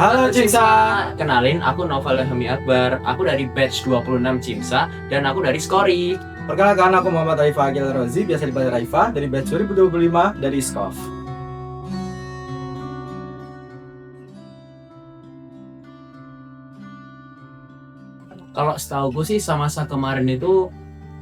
Halo Cimsa. Kenalin, aku Novel Hami Akbar. Aku dari batch 26 Cimsa dan aku dari Skori. Perkenalkan, aku Muhammad Raifa Agil Rozi, biasa dipanggil Raifa, dari batch 2025 dari SKOF. Kalau setauku sih sama kemarin itu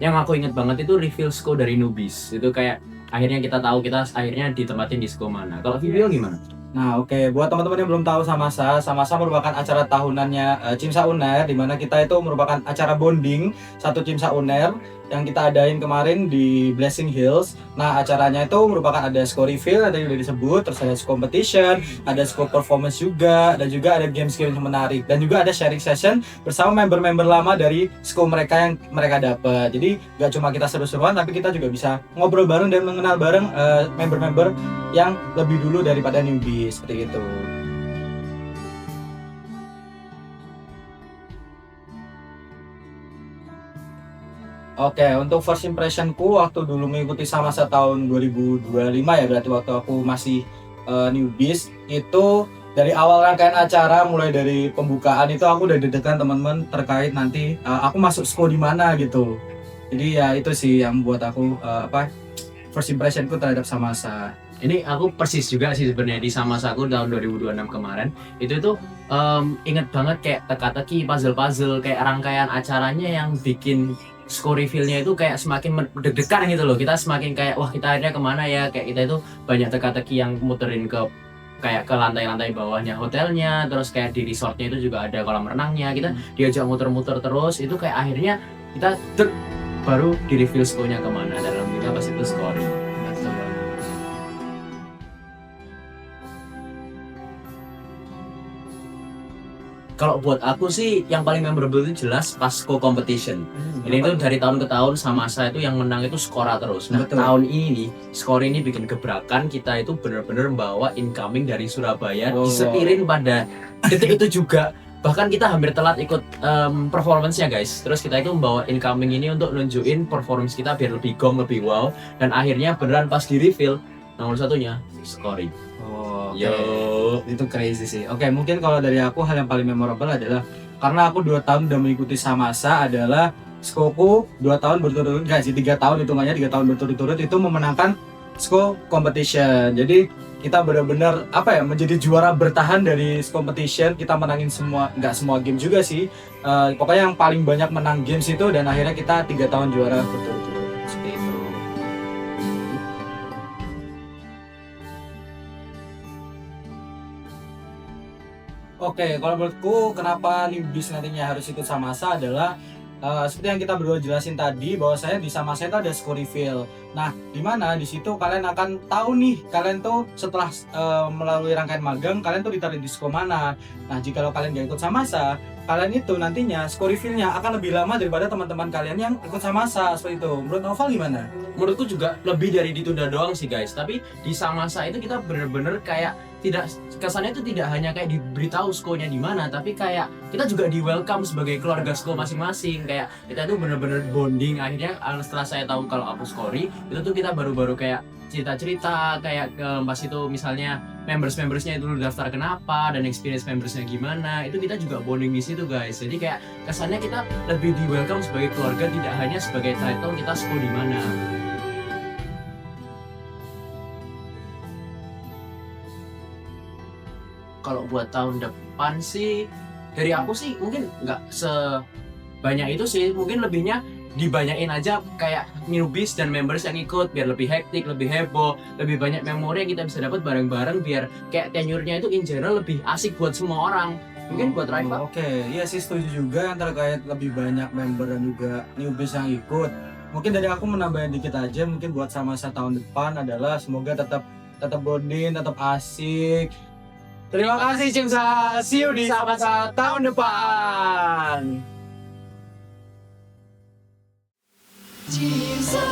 yang aku inget banget itu reveal Sko dari Nubis. Itu kayak akhirnya kita tahu kita akhirnya ditempatin di Sko mana. Kalau video gimana? Nah, oke. Buat teman-teman yang belum tahu Samasa merupakan acara tahunannya Cimsa Uner, di mana kita itu merupakan acara bonding satu Cimsa Uner yang kita adain kemarin di Blessing Hills. Nah, acaranya itu merupakan ada score reveal, ada yang udah disebut, terus ada score competition, ada score performance juga, dan juga ada games-games yang menarik, dan juga ada sharing session bersama member-member lama dari score mereka yang mereka dapat. Jadi gak cuma kita seru-seruan, tapi kita juga bisa ngobrol bareng dan mengenal bareng member-member yang lebih dulu daripada newbie, seperti itu. Oke, untuk first impressionku waktu dulu mengikuti Samasa tahun 2025 ya, berarti waktu aku masih newbies, itu dari awal rangkaian acara, mulai dari pembukaan itu aku udah deg-degan teman-teman terkait nanti aku masuk SKO di mana gitu. Jadi ya itu sih yang buat aku first impressionku terhadap Samasa. Ini aku persis juga sih sebenarnya di Samasa aku tahun 2026 kemarin. Itu tuh inget banget kayak teka-teki, puzzle-puzzle, kayak rangkaian acaranya yang bikin score reveal-nya itu kayak semakin deg-degan gitu loh. Kita semakin kayak wah kita akhirnya kemana ya, kayak kita itu banyak teka-teki yang muterin ke kayak ke lantai-lantai bawahnya hotelnya, terus kayak di resortnya itu juga ada kolam renangnya, kita diajak muter-muter terus, itu kayak akhirnya kita baru di reveal score-nya kemana, dan alhamdulillah pas itu scoring. Kalau buat aku sih yang paling memorable itu jelas pas co-competition. Ini tuh dari tahun ke tahun Samasa itu yang menang itu Skora terus. Nah, Betul. tahun ini nih Skor ini bikin gebrakan, kita itu benar-benar membawa incoming dari Surabaya disetirin pada detik itu juga. Bahkan kita hampir telat ikut performance-nya guys. Terus kita itu membawa incoming ini untuk nunjukin performance kita biar lebih gong, lebih wow. Dan akhirnya beneran pas di reveal nomor satunya Skori. Oh, Yo. Itu crazy sih. Oke, mungkin kalau dari aku hal yang paling memorable adalah karena aku 2 tahun udah mengikuti Samasa, adalah Skoku 2 tahun berturut-turut, enggak sih 3 tahun hitungannya, 3 tahun berturut-turut itu memenangkan Sko competition. Jadi kita benar-benar menjadi juara bertahan dari competition. Kita menangin nggak semua game juga sih. Pokoknya yang paling banyak menang games itu, dan akhirnya kita 3 tahun juara berturut-turut. Seperti itu. Oke, kalau menurutku kenapa newbies nantinya harus ikut Samasa adalah seperti yang kita berdua jelasin tadi, bahwa saya di Samasa itu ada score reveal. Nah, di mana di situ kalian akan tahu nih, kalian tuh setelah melalui rangkaian magang, kalian tuh ditarik di score mana. Nah, jika kalian gak ikut Samasa, kalian itu nantinya score reveal-nya akan lebih lama daripada teman-teman kalian yang ikut Samasa, seperti itu. Menurut Novel gimana? Menurutku juga lebih dari ditunda doang sih guys, tapi di Samasa itu kita bener-bener kayak tidak, kesannya itu tidak hanya kayak diberitahu skornya di mana, tapi kayak kita juga di welcome sebagai keluarga skor masing-masing. Kayak kita tuh bener-bener bonding. Akhirnya setelah saya tahu kalau aku skori, itu tuh kita baru-baru kayak cerita-cerita kayak pas itu misalnya membersnya itu dulu daftar kenapa dan experience membersnya gimana, itu kita juga bonding di situ guys. Jadi kayak kesannya kita lebih di welcome sebagai keluarga, tidak hanya sebagai title kita skor di mana. Kalau buat tahun depan sih dari aku sih mungkin nggak sebanyak itu sih, mungkin lebihnya dibanyain aja kayak newbies dan members yang ikut biar lebih hektik, lebih heboh, lebih banyak memori yang kita bisa dapat bareng-bareng, biar kayak tenurenya itu in general lebih asik buat semua orang. Mungkin buat Raifa. Oke, iya sih setuju juga yang terkait lebih banyak member dan juga newbies yang ikut. Mungkin dari aku menambahin dikit aja, mungkin buat Samasa tahun depan adalah semoga tetap bonding, tetap asik. Terima kasih Cimsa, see you di Samasa tahun depan. Cimsa